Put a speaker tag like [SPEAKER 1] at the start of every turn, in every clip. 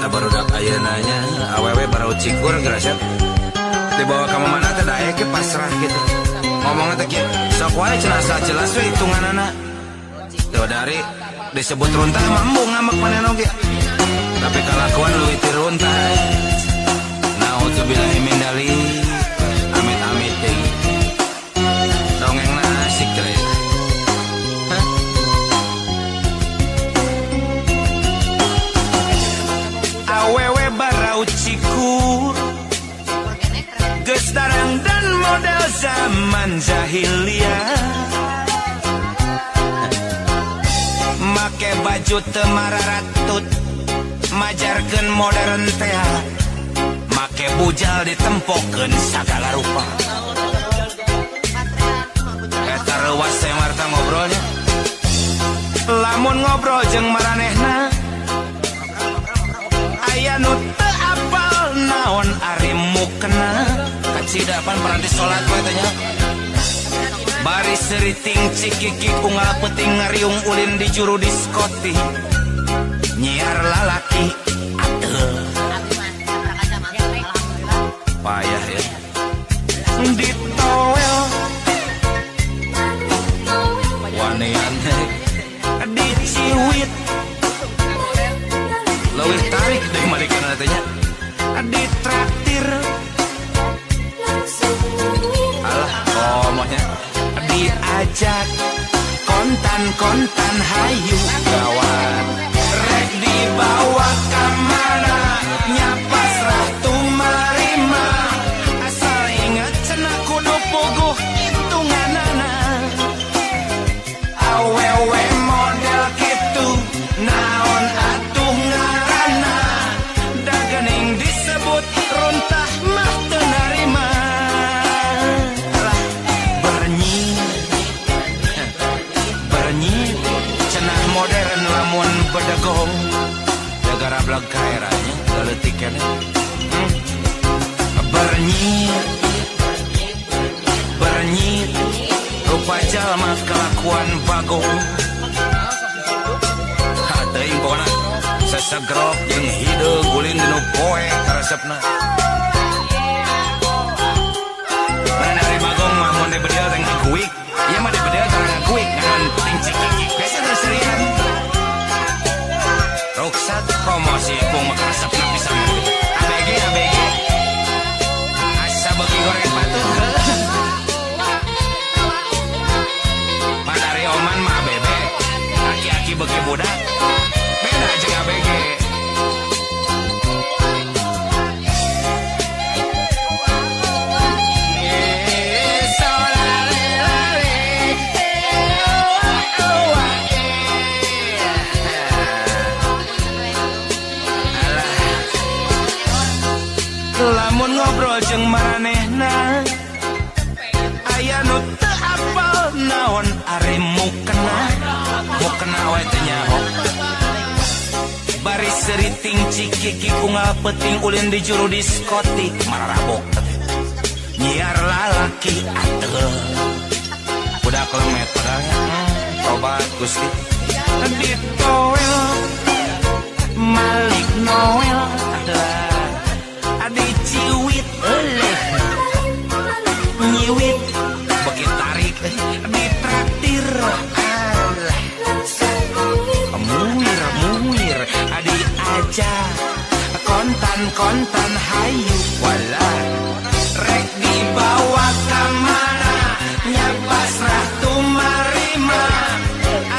[SPEAKER 1] Barudak ayeunanya awewe barau cikur gerasep dibawa ka mana teh daek ke pasrah gitu ngomongna teh kieu sok wae cenah jelas we hitunganana teu dari disebut runtah mambung ngamak maneh oge tapi kalakuan leuwih ti runtah naudzubillahi min dzalik amit-amit deui dongengna asik teh awewe barau cikur geus darang dan model zaman jahiliyah make baju teu mararatut majarkeun modern teh make bujal ditempokeun sagala rupa eta reuas teh marta ngobrolnya lamun ngobrol jeung maranehna aya nu teu apal naon ari mukena kacidapan paranti salat we teh nya bari seriting cikikik unggal peuting ngariung ulin di juru diskoti nyiar lalaki ateu payah ya ditowel wanean diciwit leuwih tarik deui malikana teh nya ditraktir alah komohnya diajak kontan hayu gawat rek dibawa ka mana nya pasrah tumarima asal inget cenah kudu puguh hitunganana awewe model kitu naon atuh ngaranna da geuning disebut runtah mah teu narima cenah modern lamun bedegong negara blag kaeranya leutik keneh bernyit rupa jalma kelakuan bagong teuing pokona sesegrok jeung hideung gulin dinu poe karesepna mana ari bagong mah mun dibedel teh ngakuik ieu mah dibedel teh ngakuik ngan ting cikikik biasa teh serian ruksat promosi pung mah karesepna pisan ABG asa beuki goreng batu Matari oman mah bebe aki-aki beuki budak beda jeung ABG lamun ngobrol jeung maranehna aya nu teu apal naon ari mukena we teh nyaho bari seriting cikikik unggal peuting ulin di juru diskotik mararabok nyiar lalaki ateu budak lemet padahal tobat Gusti ditowel Malik Noel adalah diciwit eleh nyiwit bagi tarik ditraktir alah muir diajak kontan hayu wala rek dibawa ka mana nya pasrah tumarima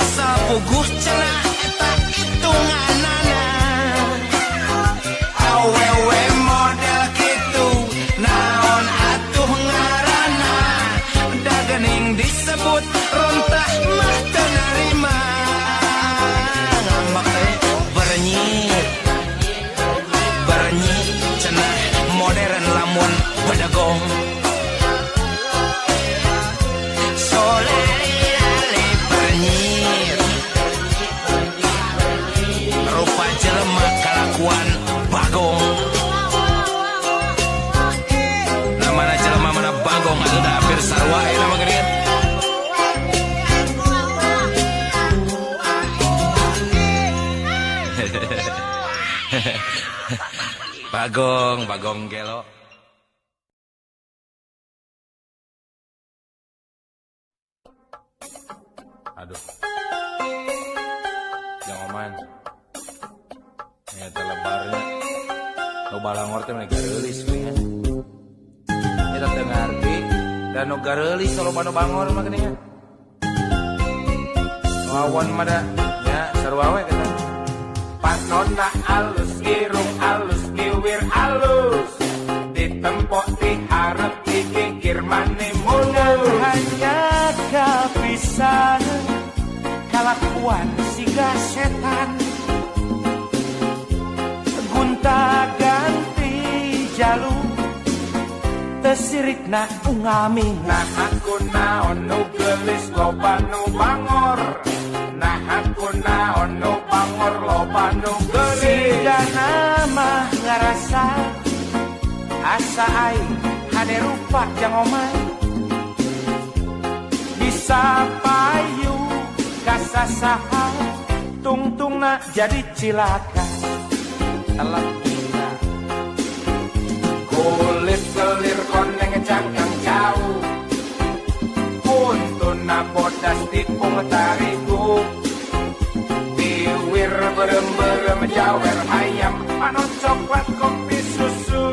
[SPEAKER 1] asal puguh cenah eta hitunganana awewe model kitu naon atuh ngaranna da geuning disebut runtah mah teu narima ngambek bernyit cenah modern lamun bedegong Bagong gelo. Aduh. Yang oman. Eta lebarnya. Nu balangor teh mah gareulis we nya. Eta teu ngarti dan nu gareulis loba nu bangor mah geuningan. Lawan mah da nya sarua we kita. Panonna alus irung alus kiwir alus ditempok diharap dikikir mane munul hanya kapisan kalakuan siga setan gunta ganti jalur tesirikna ungami nah aku naon nu geulis loba nu bangor nah aku naon nu bangor loba nu geulis sigana mah ngarasa asa aing hade rupa jang omay bisa payu kasasaha tungtungna jadi cilaka telak kita kulit kelir koneng cangkang jauh untuna bodas tipung tarigu biwir berem-berem jawer ayam panon coklat kopi susu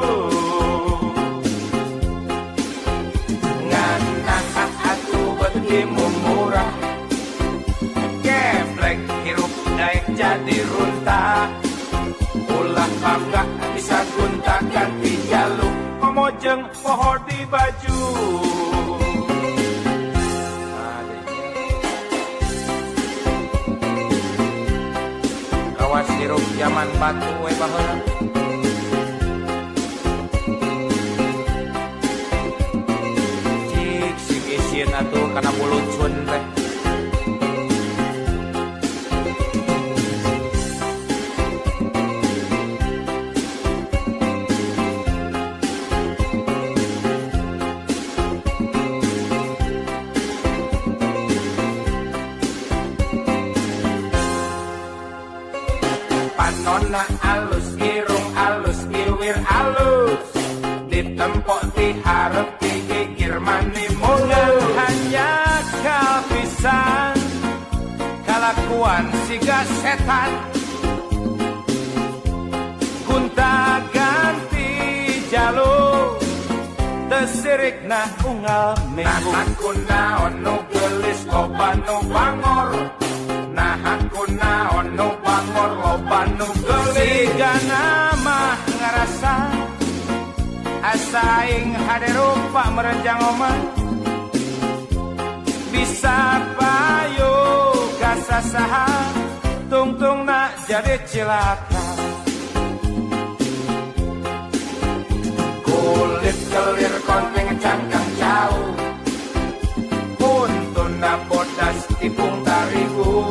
[SPEAKER 1] ngana atu betimu murah geblek hirup daek jadi runta ulah bangga bisa gunta ganti jaluk komojeng poho di baju kawas hirup zaman batu we baheula cik sigisieun atuh kana bulucun teh panonna alus irung alus kiwir alus ditempok diharap dikikir mani munul hanya kapisan kalakuan siga setan gunta ganti jalur tesirikna unggal minggu nah aku naon nu geulis loba nu bangor nah aku naon nu bangor loba nu geulis sigana mah ngarasa asa aing hade rupa merenjang omah bisa payu kasasaha tungtungna jadi cilaka kulit kelir koneng cangkang jauh untuna bodas tipung tarigu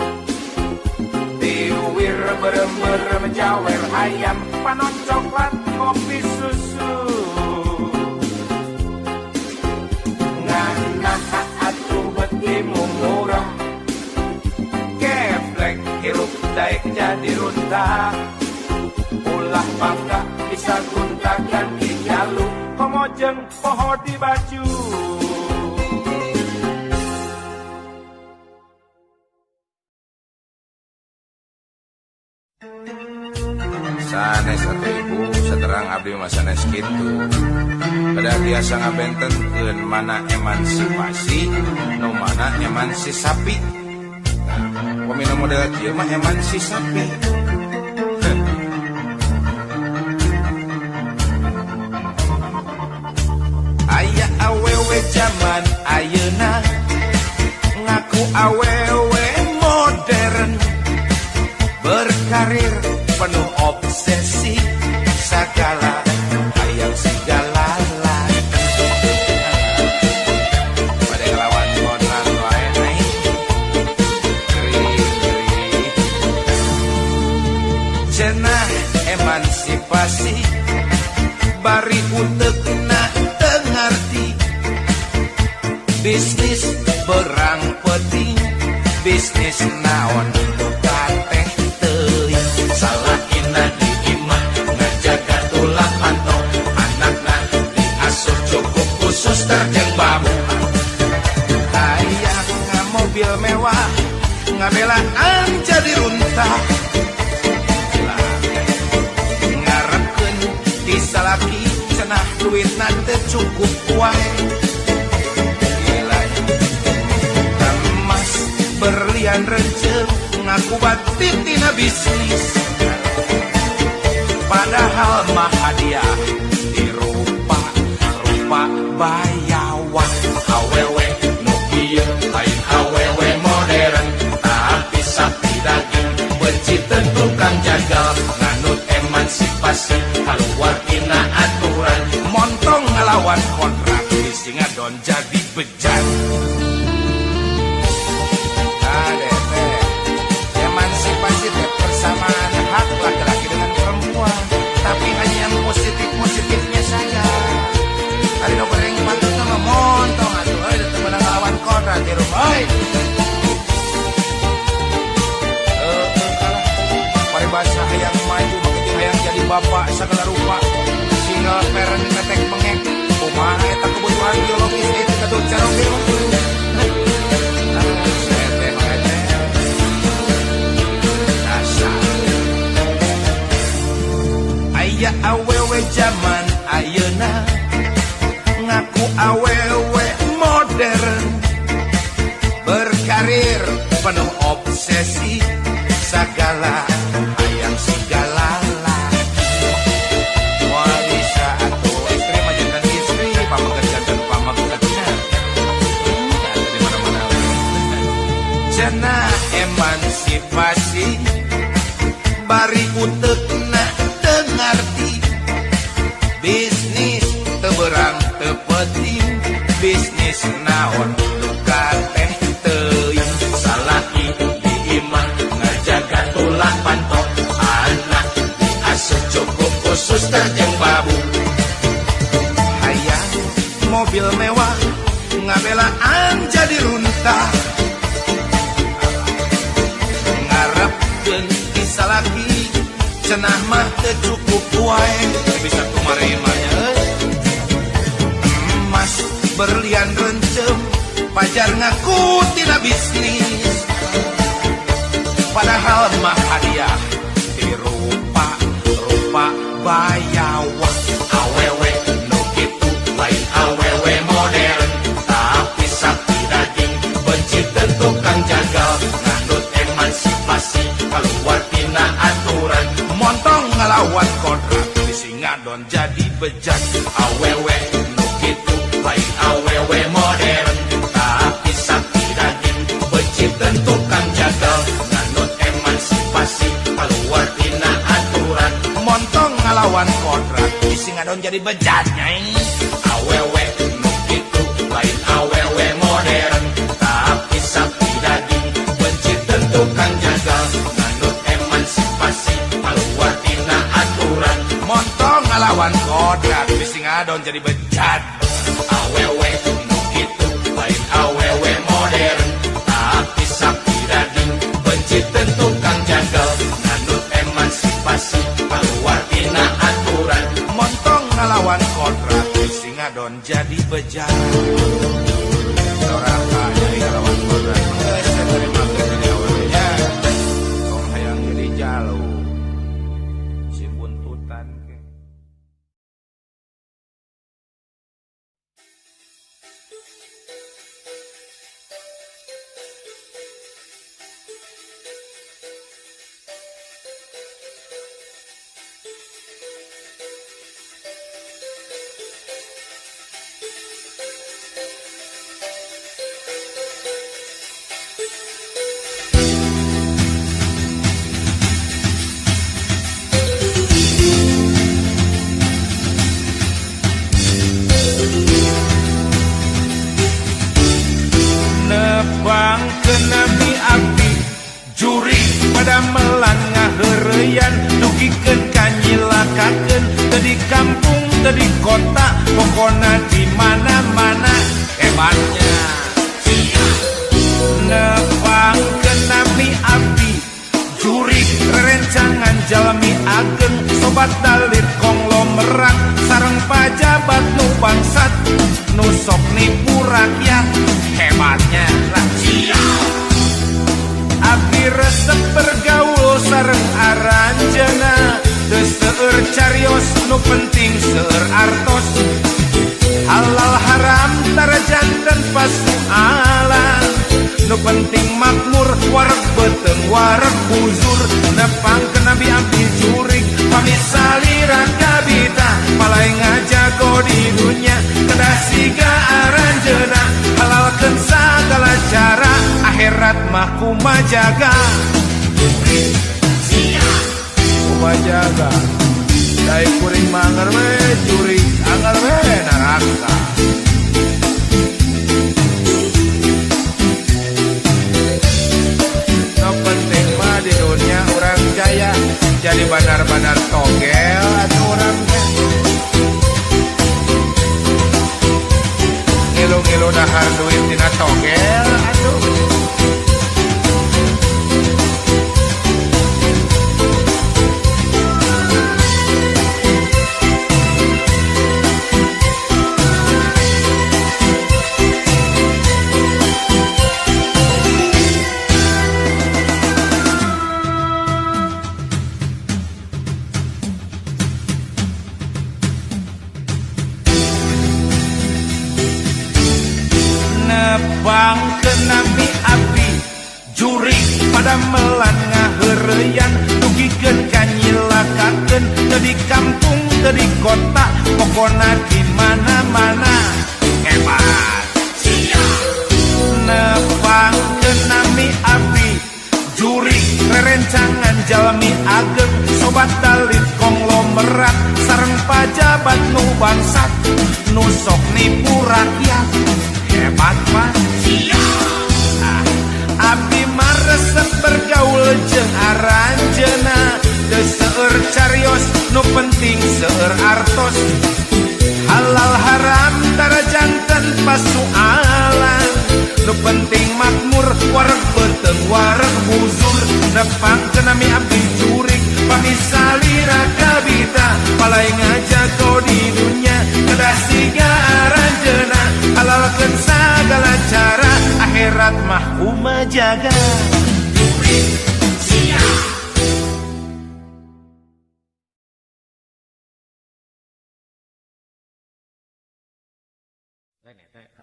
[SPEAKER 1] diwir berem-berem jawer ayam panon coklat kopi susu ngana atu betimu murah geblek hirup daek jadi runta ulah bangga bisa gunta ganti jaluk komojeng poho di baju sanes atau ibu seterang abdi mah sanes kitu pada biasa ngabentenkeun mana emansipasi nu mana emansisasi pamina model kieu mah emansisasi aya awewe zaman ayeuna ngaku awewe modern berkarir penuh obsesi segala hayang segala pada lawan monan wae naik cenah emansipasi bari utekna teu ngarti bisnis berang penting bisnis naon kateh teuing salah ina di imah
[SPEAKER 2] ngabelaan jadi runtah ngarepkeun di salaki cenah duitna teu cukup wae emas berlian renceng ngaku batin tina bisnis padahal mah hadiah dirupa-rupa bayawak awewe nu ieu lain awewe modern tapi sakti daging benci tukang jagal nganut emansipasi keluar tina aturan montong ngelawan kontrak di Singadon jadi bejat emansipasi teh persamaan hak laki-laki dengan perempuan tapi hanya yang positif-positifnya saja tadi no goreng patut sama montong atuh euy teu meunang ngelawan kontrak di rumah euy paribasa hayang maju makin hayang jadi bapak segala rupa single parent netek pengek kumaha eta kebutuhan biologis itu katuh carong deui aya awewe zaman ayeuna ngaku awewe modern berkarir penuh obsesi segala hayang segala laki moal bisa atuh istri majikan istri pamageut jantan pamageut di mana-mana cenah emansipasi bari uteukna teu ngarti bisnis teu beurang teu penting bisnis naon duka teh teuing salaki di imah ngajaga tulang pantok anak diasuh cukup khusus terjeng babu hayang mobil mewah ngabelaan jadi runtah ngarepkeun kisah laki cenah mah teu cukup wae bisa kumarimanya emas berlian rencem pajar ngaku tina bisnis padahal mah hadiah dirupa-rupa bayawak awewe nu kitu lain awewe modern tapi sakti daging benci tukang jagal nganut emansipasi keluar tina aturan montong ngelawan kontrak di Singadon jadi bejat awewe nu kitu lain awewe modern tapi sakti daging benci tukang jagal nganut emansipasi keluar tina aturan montong ngelawan kontrak di Singadon jadi bejat nyai awewe nu kitu lain awewe modern tapi sakti daging benci tukang jagal nganut emansipasi keluar tina aturan montong ngelawan kontrak di Singadon jadi bejat awewe nu kitu lain awewe modern tapi sakti daging benci tukang jagal nganut emansipasi keluar tina aturan montong ngelawan kontrak di Singadon jadi bejat doraka jadi ngelawan kontrak geus terima jadi awalnya tong hayang jadi jalo si buntutan ke pokona di mana-mana hebatnya nepang kenami abdi jurik rencangan jalmi ageng sobat dalit konglomerat sareng pajabat nu bangsat nu sok nipu rakyat hebatnya lah resep bergaul sareng aranjeuna teu seueur carios nu penting seueur artos halal haram tarajanten pasualan nu penting makmur wareg beteng wareg buzur nepang ke nabi abdi jurig pamisalira kabita palai ngajago di dunia kedah siga aranjeuna halalkeun sagala cara akhirat mah kumajaga kumajaga dai kuring mangar we jurig angar we neraka. Penting mah di dunia orang jaya jadi bandar-bandar togel atau orang ngilu-ngilu dahar duit tina togel atuh. Bang kenami api jurig pada melan ngaheureyan dugikeun kanyilakakeun teu di kampung teu di kota pokona di mana-mana hebat sia nepang kenami api jurig rerencangan jalmi ageng sobat dalit konglomerat sareng pajabat nu bangsat nu sok nipu rakyat hebat mah abdi mah resep bergaul jeung aranjeuna teu seueur carios nu penting seueur artos halal haram tarajanten pasualan nu penting makmur wareg beteng wareg buzur nepang kenami abdi jurig pamisalira kabita palai ngajago di dunia kedah siga aranjeuna halalkeun sagala cara akhirat mah kumajaga jurig sia.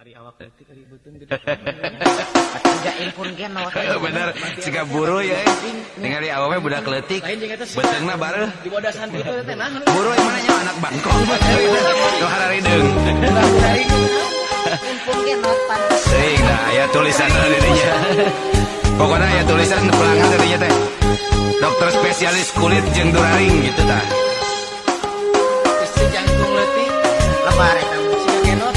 [SPEAKER 3] Hari awak detik hari beuteung gede.
[SPEAKER 4] Jail pun gen awak.
[SPEAKER 1] Bener siga buru ya. Ningali awewe budak leutik. Beteungna bareuh.
[SPEAKER 3] Di bodasan teh teh nah.
[SPEAKER 1] Buru yang mana nya anak Bangkok. Nu hararideung.
[SPEAKER 4] Pun gen opan.
[SPEAKER 1] Sing da aya tulisan di dinya. Pokona aya tulisan pelangan di dinya teh. Dokter spesialis kulit jeung duraring gitu tah.
[SPEAKER 3] Istri jangkung leutik.
[SPEAKER 4] Lebar eta musik genot.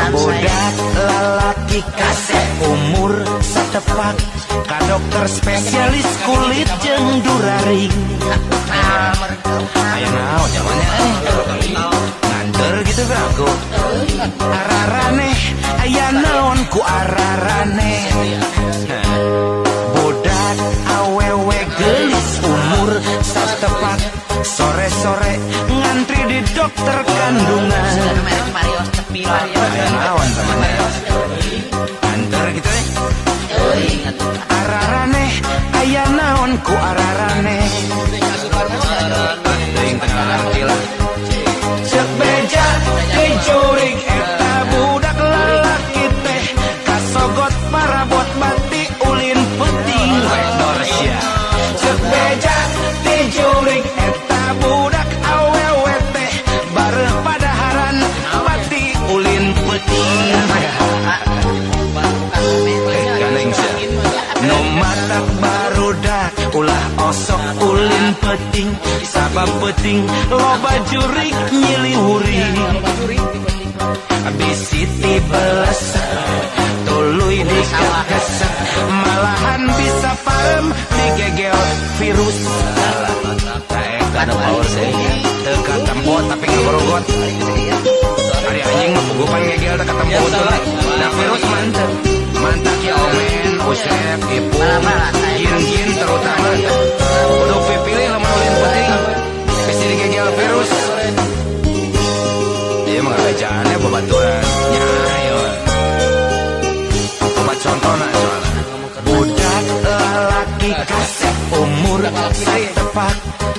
[SPEAKER 2] Budak lalaki kase umur satepak ka dokter spesialis kulit jeung duraring. Aya naon zamannya nganter gitu bro. Ararane aya naon ku ararane. Budak awewe geulis umur satepak sore-sore ngantri di dokter kandungan. Aya naon temannya antar gitu ararane aya naon ku ararane teuing teu ngarti lah ceuk beja teh jurig eta budak lalaki teh kasogot parabot bati ulin peuting wedor sia ceuk beja teh jurig eta budak awewe teh bareuh padaharan bati ulin peuting ganeng sia nu matak barudak ulah osok ulin peuting sabab peuting loba jurig nyiliwuri bisi ti beleset tuluy dikegesek malahan bisa paem digegel virus kada power sih teu katempot tapi ngegorogot ari anjing mah pugupan ngegel teh katempot da virus mantep mantak ya omen usep ipu gin terutama kudu pipilih lemah ulin penting bisa digegel virus ieu mah ngajaannya babaturan nya ayo obat contona soalna budak
[SPEAKER 1] kasep umur satepak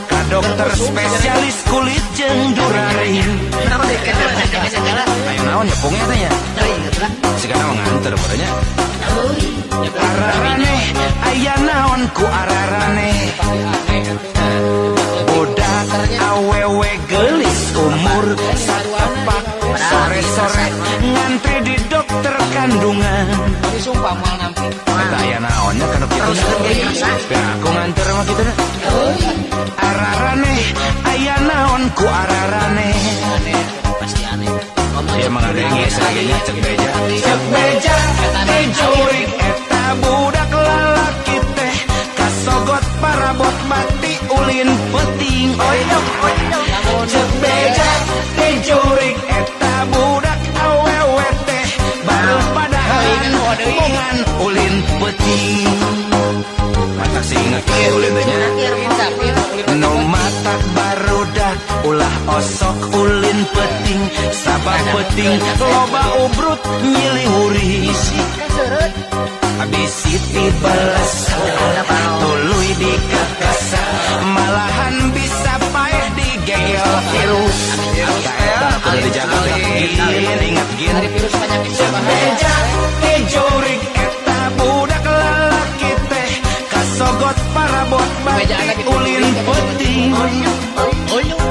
[SPEAKER 1] ka dokter spesialis kulit jeung duraring. Ayo naon nyepungnya teh nya? Sigana nganter padanya. Ararane aya naon ku ararane? Budak awewe geulis umur satepak sore-sore ngantri di dokter kandungan.
[SPEAKER 3] Sumpah moal nampi.
[SPEAKER 1] Eta aya naonnya kana kitu? Biar aku nganter mah kitu na. Ararane aya naon ku ararane?
[SPEAKER 3] Pasti aneh.
[SPEAKER 1] Dia mah ada yang ngisagenya cek beja. Cek beja teh jurig eta budak lalaki teh kasogot parabot mati ulin peuting. Oyok oyok. Cek beja teh jurig eta budak awewe teh baru padahal hubungan ulin peuting. Mata singet ke ulin teh nya. No matak barudak ulah osok ulin peting sabab peting loba ubrut nyilihuri abis itu balas tuluy di kakasa malahan bisa paeh digegel virus eta kudu dijaga gin ingat gin beja kejurig eta budak lalaki teh kasogot parabot batik ulin peting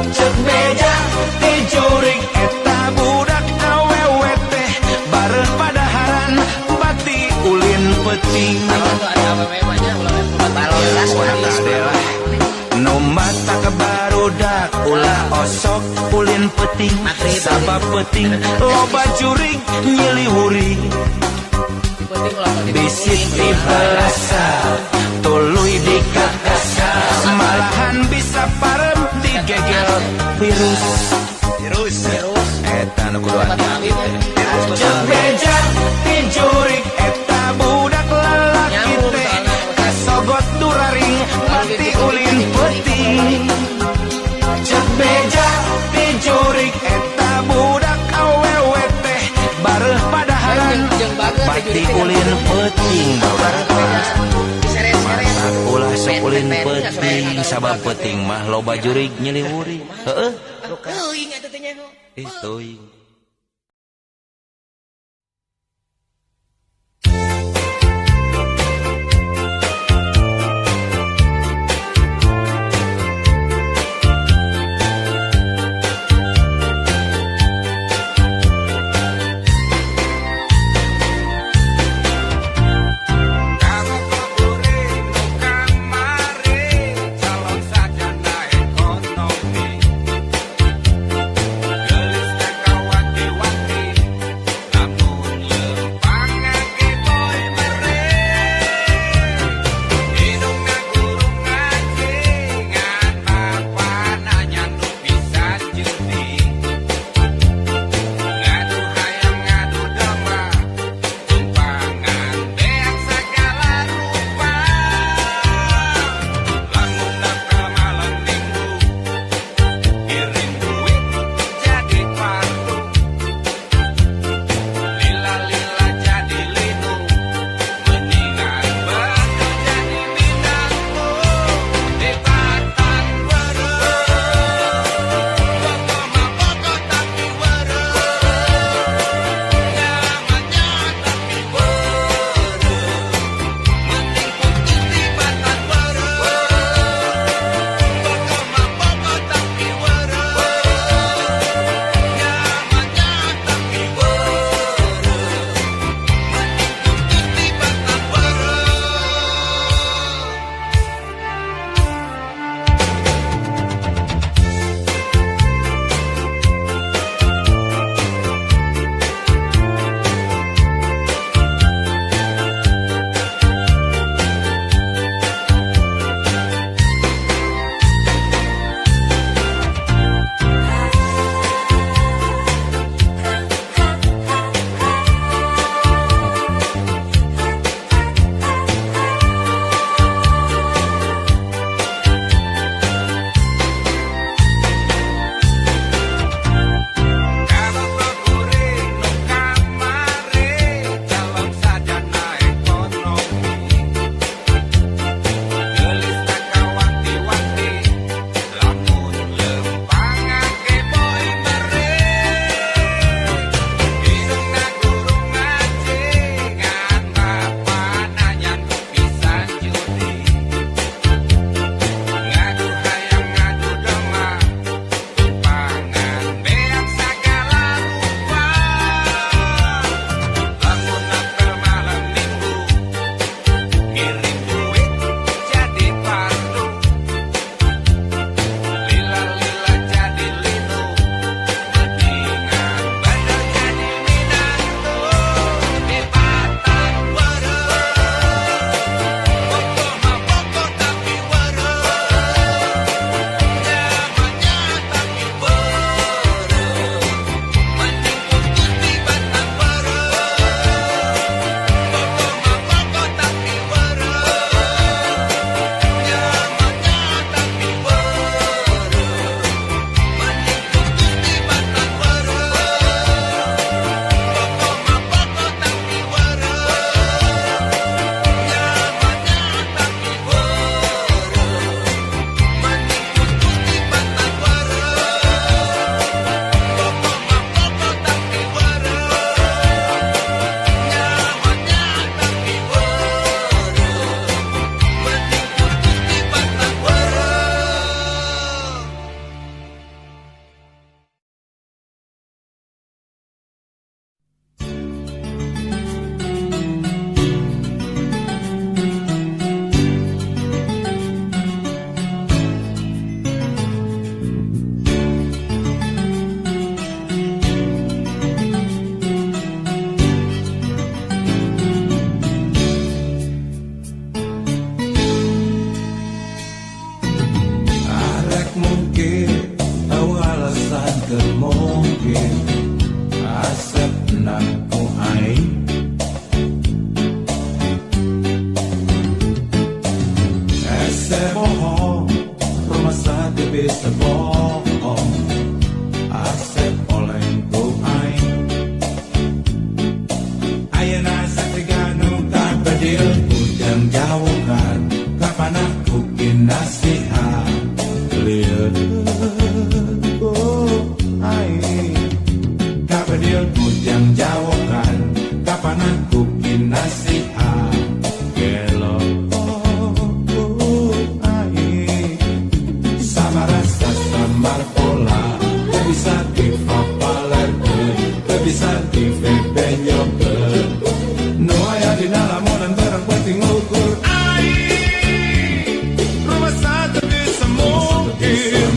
[SPEAKER 1] cek beja kejurig eta budak awewe teh bareng padaharan bati ulin peting. No mata kebarudak ulah osok ulin peting sabab peting loba jurig nyilihuri bisit di balasa tuluy di kakasa malahan bisa parem digegel virus eta nu kudu hati-hati cek beja tijurig eta budak lalaki teh kasogot duraring mati ulin peuting cek beja tijurig eta budak awewe teh bareuh padaharan mati ulin peuting ulah sok ulin peuting sabab peuting mah loba jurig nyiliwuri heueuh
[SPEAKER 3] Teuing atuh teh nya.
[SPEAKER 1] teuing.
[SPEAKER 2] Kawan mungkin, alasan termungkin, asap naku aing. Ese bohong, rumah sakit bisa bohong, asap olengku aing. Ayeuna satiganu tak bedil, ujang jauhan, kapan aku kinasihat. Lihat Kapedil bujang jawabkan, kapan aku kinasihat. Gelo sama rasa sambar pola, tak bisa dipapalerkan, tak bisa dipepenyokan. No aya di dalam monan barang penting ukur. Rumah satu bisa mungkin,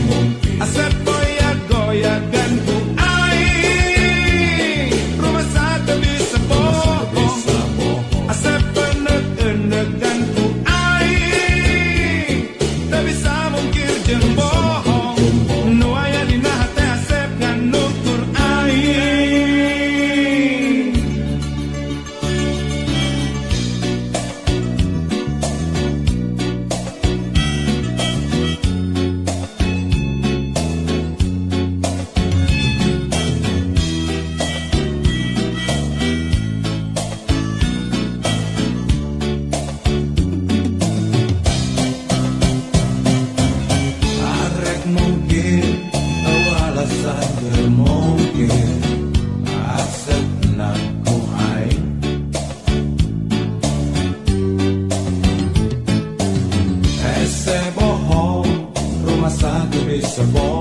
[SPEAKER 2] asap goyah-goyahkan ku aing. Rumah satu bisa bohong, asap enek-enekan ku aing. Tak bisa mungkin jeung bohong, nu aya dina hate asep ngan nutur aing. Arek mungkin, alasan termungkin, asep naku aing. Ese bohong, rumah sakit bisa bohong.